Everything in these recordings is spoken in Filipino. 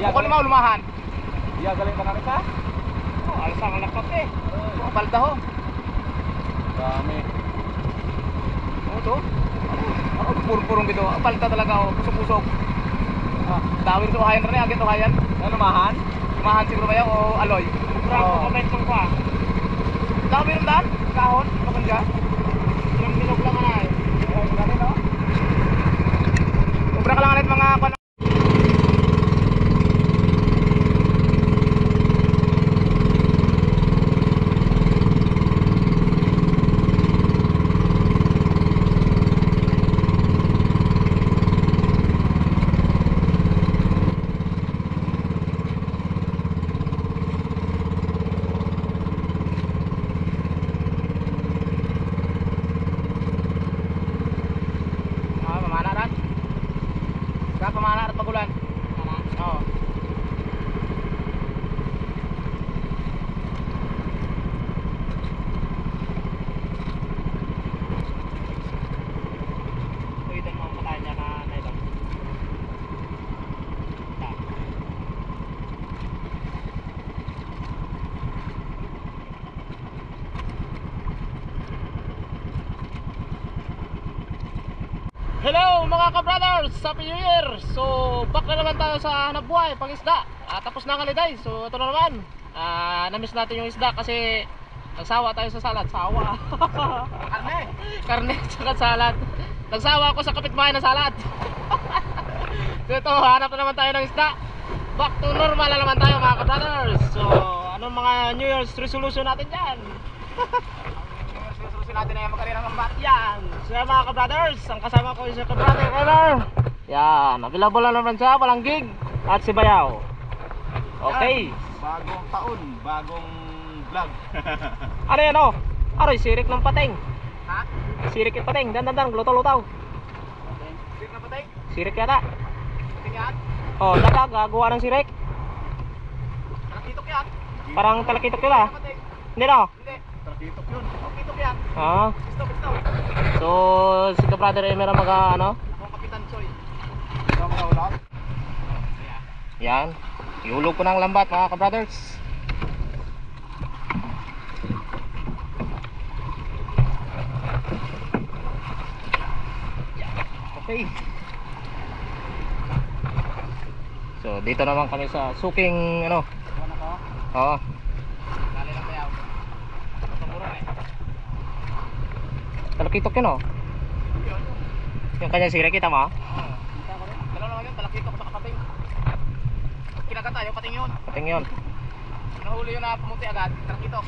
Bukol mo, lumahan. Iya, galing ka na rin ka? Oh, alas ang lakot eh. Palda ho. Dami. Oh, to. Purong gitu. Palda talaga oh, pusok-pusok. Dawin sa uhayan rin, agad uhayan. Ano lumahan? Lumahan siguro ba yan o aloy? Oo. Komento ko ah. Dami rin daan? Kahon? Ano kan dyan? Ilang binog lang na eh. Gani no? Ubra ka lang ulit mga pamana at pagulan. Oo. Pwede mo patayan niya na nailong. Hello mga ka-brothers! Happy New Year! So back na naman tayo sa hanap buhay, pang isda. Tapos na ang holiday, so ito na naman. Namiss natin yung isda kasi nagsawa tayo sa salad. Sawa. Karne! Karne tsaka salad. Nagsawa ako sa kapitbahay na salad. So ito, hanap na naman tayo ng isda. Back to normal na naman tayo mga ka-brothers. So anong mga New Year's resolution natin dyan? Natin na yung magkalina ng lambat yan. So mga ka-brothers, ang kasama ko yung ka-brother Ever. Yan, available na naman siya, walang gig. At si Bayaw. Okay. Bagong taon, bagong vlog. Ano yan o? Aroy, sirik ng pating. Ha? Sirik yung pating, dan, lutaw-lutaw. Sirik na patay? Sirik yata. Pating yan? O, daga, gagawa ng sirik. Talakitok yan? Parang talakitok yun ah. Hindi no? Hindi. Talakitok yun. Talakitok yan. Ah. Gusto. So, si ka-brother Emer ang ano? Akong Kapitan Choy. Ikaw mga ulam? Yan. Ihulog ko ng lambat mga ka-brothers. Okay. So, dito naman kami sa suking ano. Ano ko? Oo. Dali lang Bayaw. Tumura eh. Talakitok yun oh. Yung kanyang sirik, kita mo? Kita ko rin. Dalawa naman yun, talakitok sa kapating. Kinagat tayo, pating yun. Pating yun. Nahuli yun na pumuti agad, talakitok.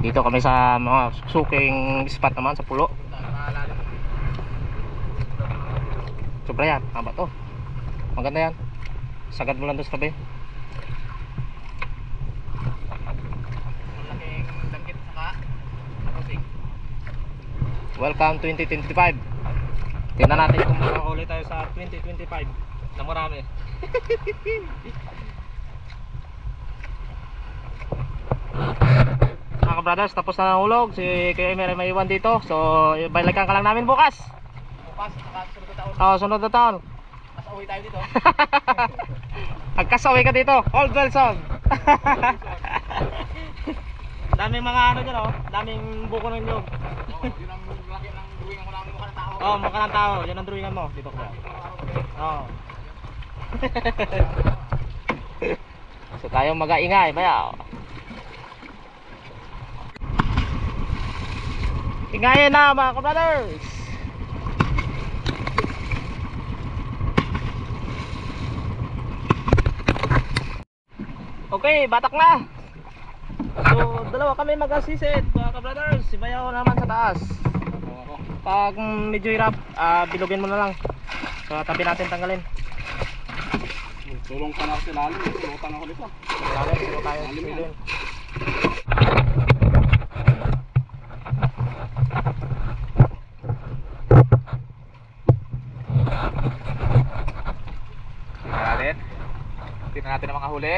Dito kami sa mga suking spot naman sa pulo. Sobra yan, haba to. Maganda yan. Sagad mo lang doon sa tabi. Malaking dangkit saka nakasing. Welcome 2025. Tingnan natin kung makahuli tayo sa 2025 na marami. Mga brothers, tapos na nahulog. Si Kuya Emer may iwan dito. So, balikan ka lang namin bukas. Bukas, saka sunod na taon. Oo, sunod na taon. Mas uwi tayo dito. Agkasaway ka dito, Old Wilson. Daming mga ano dyan oh. Daming buko ng nyog. Yun ang laki ng drawing mo lang mukha ng tao. Oh, mukha ng tao. Yan ang drawingan mo. Dito ko ba? Oo. So tayo mag-aingay. Bayaw. Ingayin na mga ka-brothers. Okay, batak na. So, dalawa kami mag-assist mga ka-brothers. Si Bayaw naman sa taas. Pag medyo hirap, bilugin mo na lang. So, tabi natin tanggalin. Tulong ka na kasi lalim. Tulutan ako dito. Lalim, sino tayo silin. Tingnan natin ang mga huli.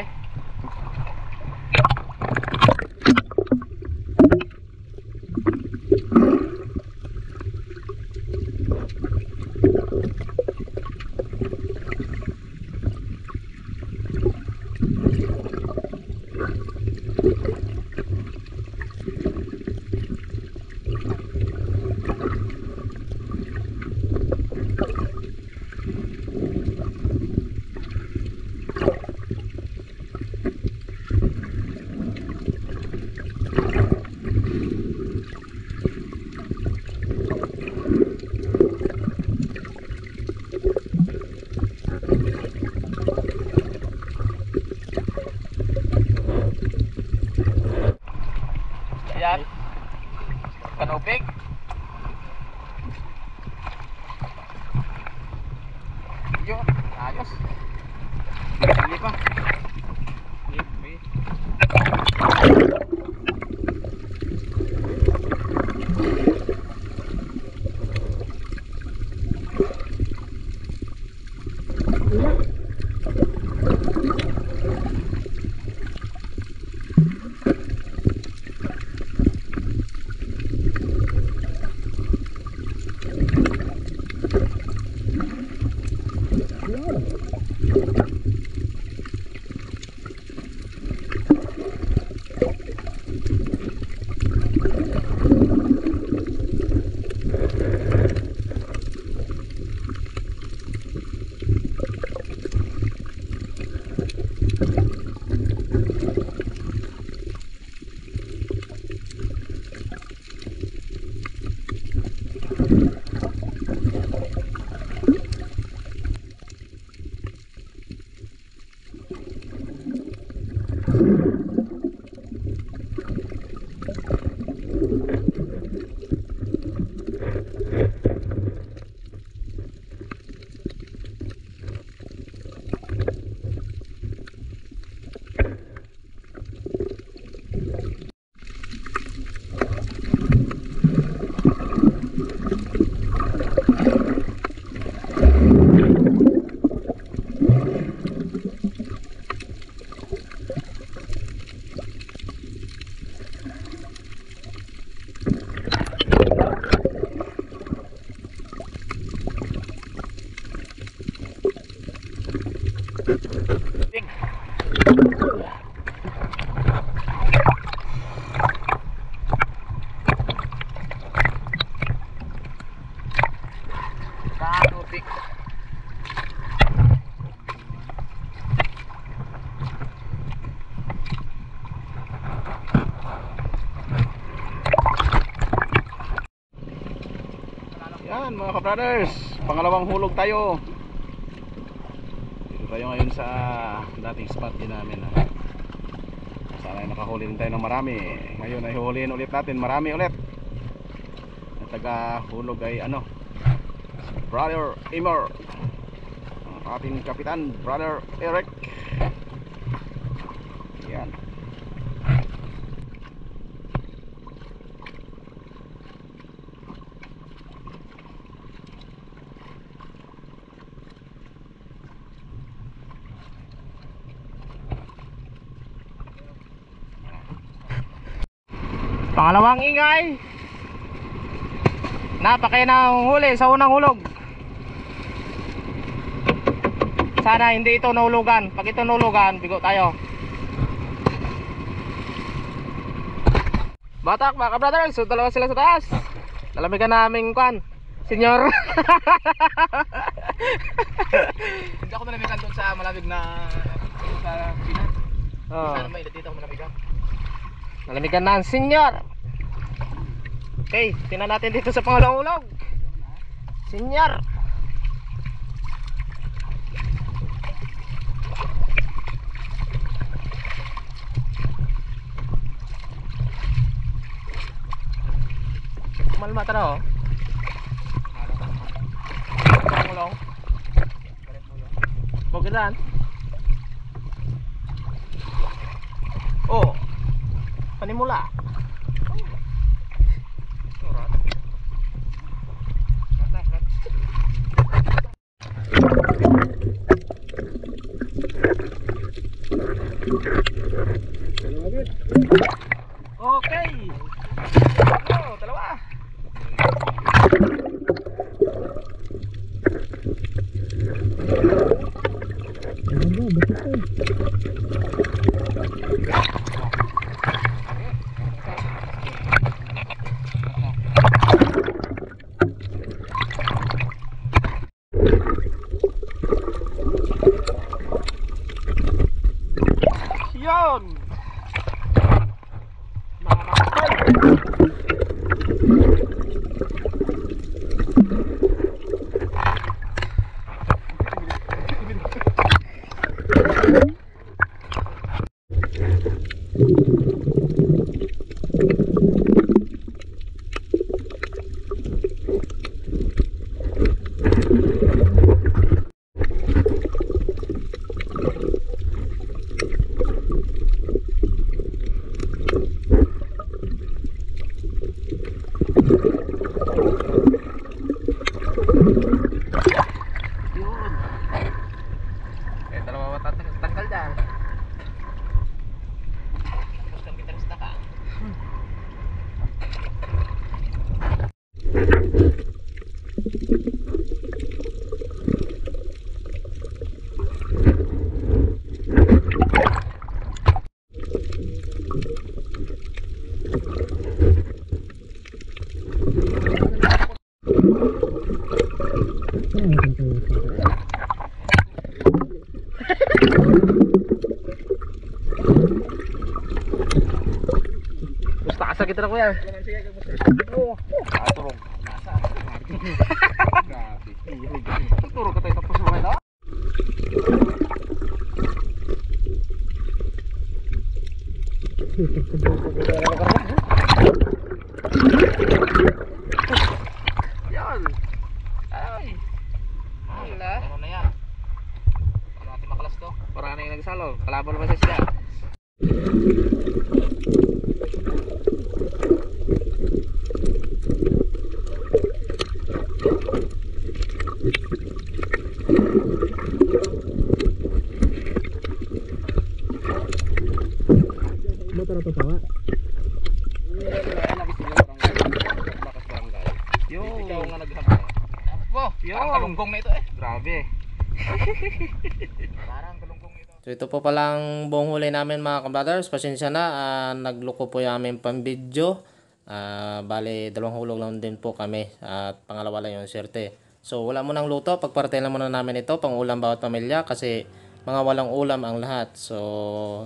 Big. Tubig. Yan mga ka-brothers, pangalawang hulog tayo. Dito tayo ngayon sa dating spot din namin. Sana ay nakahuli din tayo ng marami. Ngayon ay huhulihin ulit natin, marami ulit. Ang taga hulog ay ano, Brother Emer, ang ating kapitan Brother Eric. Yan. Pangalawang ingay. Napakaya ng huli sa unang hulog. Sana hindi ito nahulugan. Pag ito nahulugan, bigo tayo. Batak mga ka-brothers, so dalawa sila sa taas. Nalamigan namin kwan, senyor. Hindi ako malamigan doon sa malamig na sa Pinas. Oh. Sana may dito ako malamigan. Nalamigan na ang senyor. Okay, tingnan natin dito sa pangalawang hulog. Senyor. Malmata na oh. Pangulong. Bugilan. Oh. Panimula. Okay. Oh, dalawa. Yun. Mga tanggal dyan. Tapos kang gitarista ka. Mustasa kita na kuya. Oo. Turog. Grabe. Turog ka tayo tapos mo kayo. Yan. Ay. Wala. Ano na yan? Ano natin makalas to? Parang na yung nagsalo. Kalaban naman siya. Motor atau tawa? Yo, Ikaw nga naghapon. Apo, Yo. parang kalunggong na ito eh. Grabe. Parang So ito po palang buong huli namin mga kabrothers. Pasensya na, nagluko po yung aming pambidyo. Bali, 2 hulog lang din po kami. At pangalawa lang yung swerte. So wala mo nang luto. Pagpartay na muna namin ito. Pang ulam bawat pamilya. Kasi mga walang ulam ang lahat. So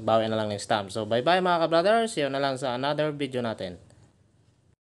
bawi na lang next time. So bye bye mga kabrothers. See you na lang sa another video natin.